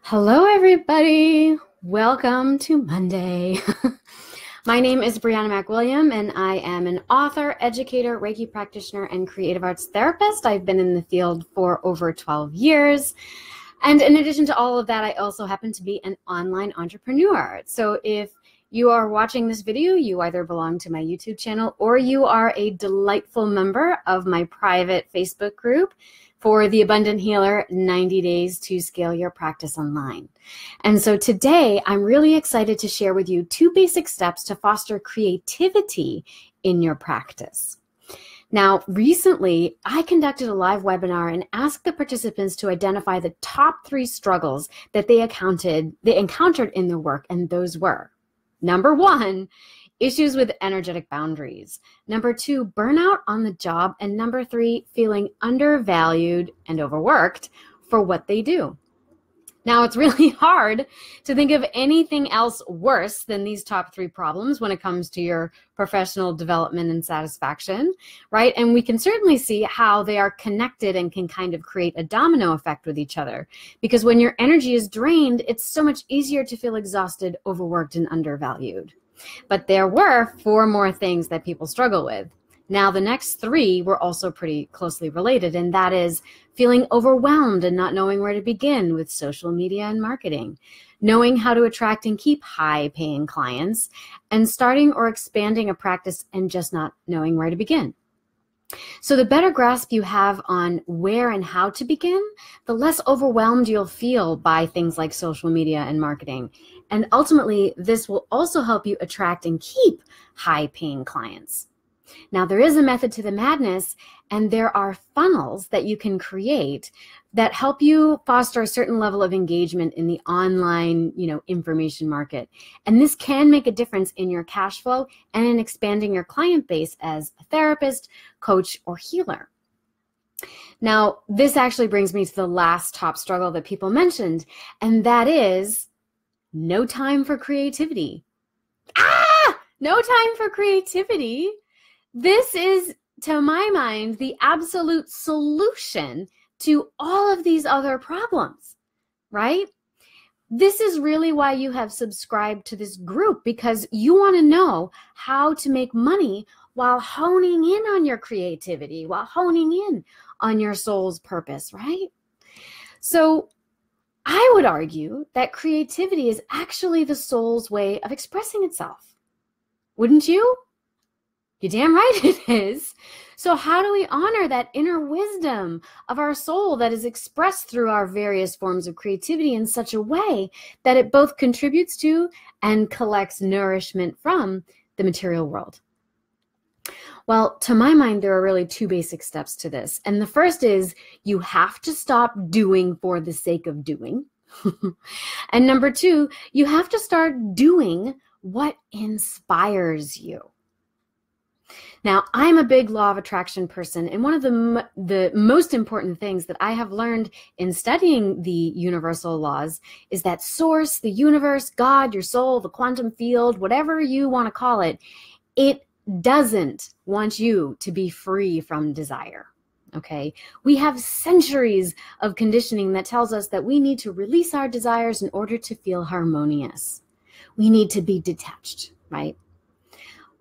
Hello, everybody. Welcome to Monday. My name is Brianna McWilliam, and I am an author, educator, Reiki practitioner, and creative arts therapist. I've been in the field for over 12 years. And in addition to all of that, I also happen to be an online entrepreneur. So if you are watching this video, you either belong to my YouTube channel or you are a delightful member of my private Facebook group for the Abundant Healer 90 Days to Scale Your Practice Online. And so today, I'm really excited to share with you 2 basic steps to foster creativity in your practice. Now, recently, I conducted a live webinar and asked the participants to identify the top 3 struggles that they encountered in their work, and those were: number 1, issues with energetic boundaries; number 2, burnout on the job; and number 3, feeling undervalued and overworked for what they do. Now, it's really hard to think of anything else worse than these top 3 problems when it comes to your professional development and satisfaction, right? And we can certainly see how they are connected and can kind of create a domino effect with each other. Because when your energy is drained, it's so much easier to feel exhausted, overworked, and undervalued. But there were 4 more things that people struggle with. Now, the next 3 were also pretty closely related, and that is feeling overwhelmed and not knowing where to begin with social media and marketing, knowing how to attract and keep high-paying clients, and starting or expanding a practice and just not knowing where to begin. So the better grasp you have on where and how to begin, the less overwhelmed you'll feel by things like social media and marketing. And ultimately, this will also help you attract and keep high-paying clients. Now, there is a method to the madness, and there are funnels that you can create that help you foster a certain level of engagement in the online, information market. And this can make a difference in your cash flow and in expanding your client base as a therapist, coach, or healer. Now, this actually brings me to the last top struggle that people mentioned, and that is no time for creativity. No time for creativity. This is, to my mind, the absolute solution to all of these other problems, right? This is really why you have subscribed to this group, because you want to know how to make money while honing in on your creativity, while honing in on your soul's purpose, right? So I would argue that creativity is actually the soul's way of expressing itself. Wouldn't you? You're damn right it is. So how do we honor that inner wisdom of our soul that is expressed through our various forms of creativity in such a way that it both contributes to and collects nourishment from the material world? Well, to my mind, there are really 2 basic steps to this. And the first is you have to stop doing for the sake of doing. And number 2, you have to start doing what inspires you. Now, I'm a big law of attraction person, and one of the most important things that I have learned in studying the universal laws is that source, the universe, God, your soul, the quantum field, whatever you want to call it, it doesn't want you to be free from desire. Okay? We have centuries of conditioning that tells us that we need to release our desires in order to feel harmonious. We need to be detached, right?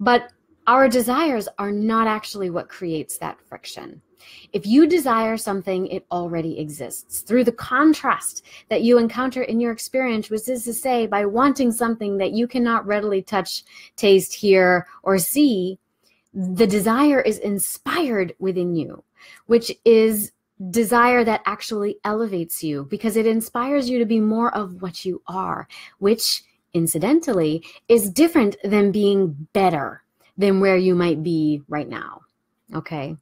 But our desires are not actually what creates that friction. If you desire something, it already exists. Through the contrast that you encounter in your experience, which is to say, by wanting something that you cannot readily touch, taste, hear, or see, the desire is inspired within you, which is desire that actually elevates you because it inspires you to be more of what you are, which, incidentally, is different than being better than where you might be right now, okay?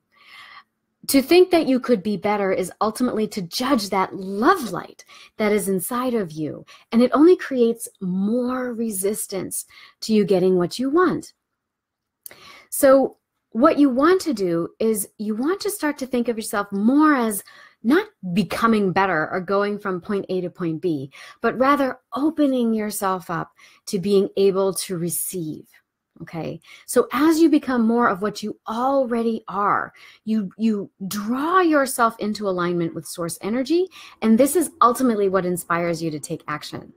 To think that you could be better is ultimately to judge that love light that is inside of you, and it only creates more resistance to you getting what you want. So what you want to do is you want to start to think of yourself more as not becoming better or going from point A to point B, but rather opening yourself up to being able to receive, Okay, so as you become more of what you already are, you draw yourself into alignment with source energy, and this is ultimately what inspires you to take action.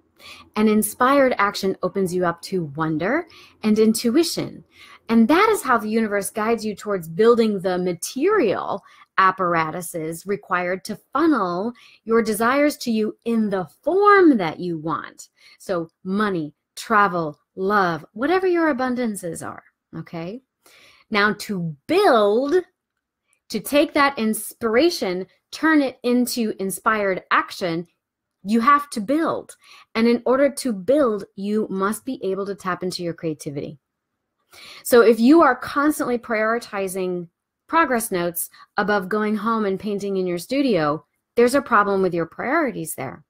And inspired action opens you up to wonder and intuition. And that is how the universe guides you towards building the material apparatuses required to funnel your desires to you in the form that you want. So money, travel, love, whatever your abundances are, okay? Now to build, to take that inspiration, turn it into inspired action, you have to build. And in order to build, you must be able to tap into your creativity. So if you are constantly prioritizing progress notes above going home and painting in your studio, there's a problem with your priorities there.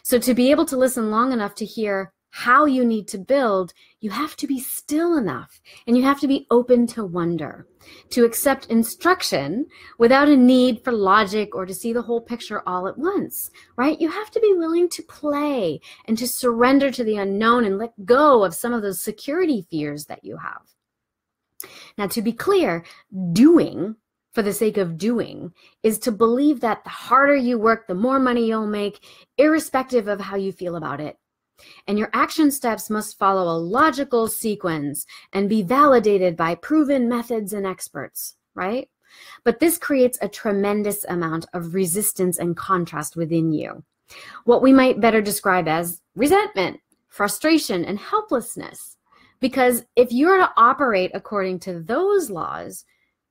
So to be able to listen long enough to hear how you need to build, you have to be still enough, and you have to be open to wonder, to accept instruction without a need for logic or to see the whole picture all at once, right? You have to be willing to play and to surrender to the unknown and let go of some of those security fears that you have. Now, to be clear, doing for the sake of doing is to believe that the harder you work, the more money you'll make, irrespective of how you feel about it. And your action steps must follow a logical sequence and be validated by proven methods and experts, right? But this creates a tremendous amount of resistance and contrast within you. What we might better describe as resentment, frustration, and helplessness. Because if you're to operate according to those laws,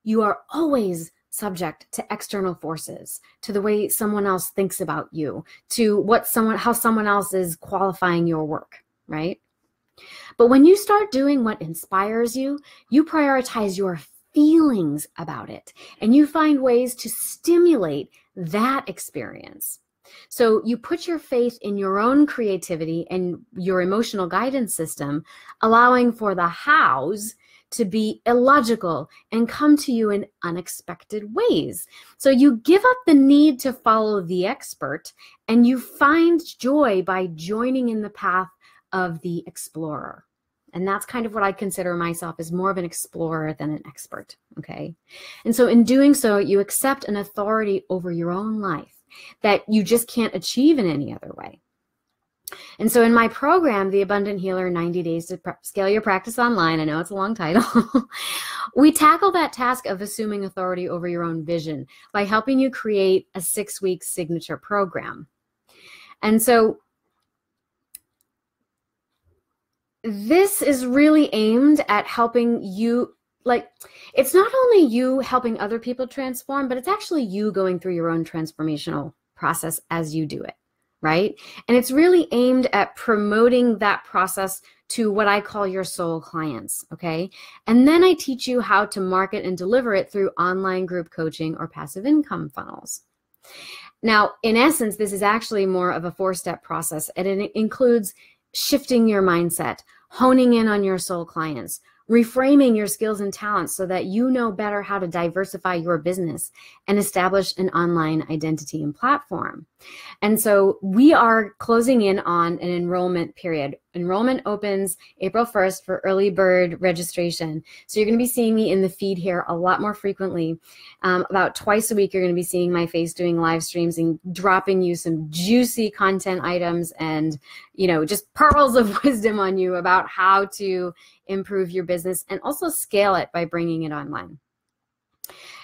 you are always subject to external forces, to the way someone else thinks about you, to how someone else is qualifying your work, right? But when you start doing what inspires you, you prioritize your feelings about it, and you find ways to stimulate that experience. So you put your faith in your own creativity and your emotional guidance system, allowing for the hows to be illogical and come to you in unexpected ways. So you give up the need to follow the expert, and you find joy by joining in the path of the explorer. And that's kind of what I consider myself as more of an explorer than an expert, okay? And so in doing so, you accept an authority over your own life that you just can't achieve in any other way. And so in my program, The Abundant Healer, 90 Days to Scale Your Practice Online, I know it's a long title, we tackle that task of assuming authority over your own vision by helping you create a 6-week signature program. And so this is really aimed at helping you, like, it's not only you helping other people transform, but it's actually you going through your own transformational process as you do it, right? And it's really aimed at promoting that process to what I call your soul clients, okay? And then I teach you how to market and deliver it through online group coaching or passive income funnels. Now, in essence, this is actually more of a 4-step process, and it includes shifting your mindset, honing in on your soul clients, reframing your skills and talents so that you know better how to diversify your business and establish an online identity and platform. And so we are closing in on an enrollment period. Enrollment opens April 1st for early bird registration. So you're going to be seeing me in the feed here a lot more frequently. About twice a week, you're going to be seeing my face doing live streams and dropping you some juicy content items and, you know, just pearls of wisdom on you about how to improve your business and also scale it by bringing it online.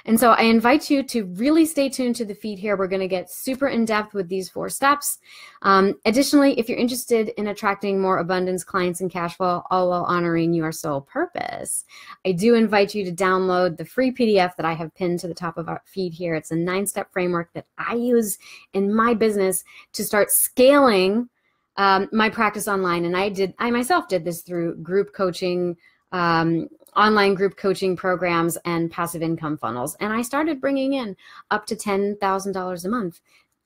And so I invite you to really stay tuned to the feed here. We're going to get super in depth with these 4 steps. Additionally, if you're interested in attracting more abundance, clients, and cash flow, all while honoring your soul purpose, I do invite you to download the free PDF that I have pinned to the top of our feed here. It's a 9-step framework that I use in my business to start scaling my practice online. And I myself did this through group coaching, online group coaching programs, and passive income funnels. And I started bringing in up to $10,000 a month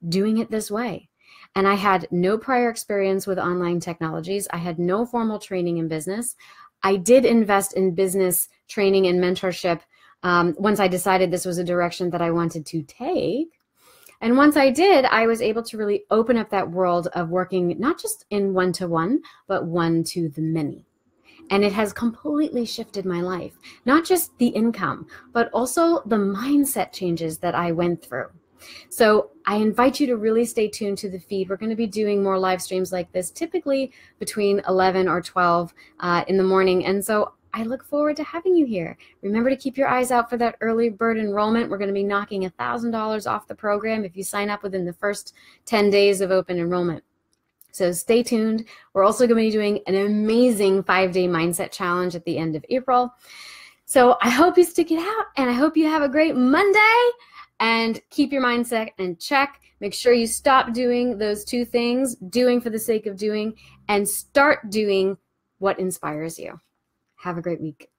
doing it this way. And I had no prior experience with online technologies. I had no formal training in business. I did invest in business training and mentorship once I decided this was a direction that I wanted to take. And once I did, I was able to really open up that world of working not just in one-to-one, but one to the many. And it has completely shifted my life, not just the income, but also the mindset changes that I went through. So I invite you to really stay tuned to the feed. We're going to be doing more live streams like this, typically between 11 or 12 in the morning. And so I look forward to having you here. Remember to keep your eyes out for that early bird enrollment. We're going to be knocking $1,000 off the program if you sign up within the first 10 days of open enrollment. So stay tuned. We're also going to be doing an amazing 5-day mindset challenge at the end of April. So I hope you stick it out, and I hope you have a great Monday, and keep your mindset in check. Make sure you stop doing those two things, doing for the sake of doing, and start doing what inspires you. Have a great week.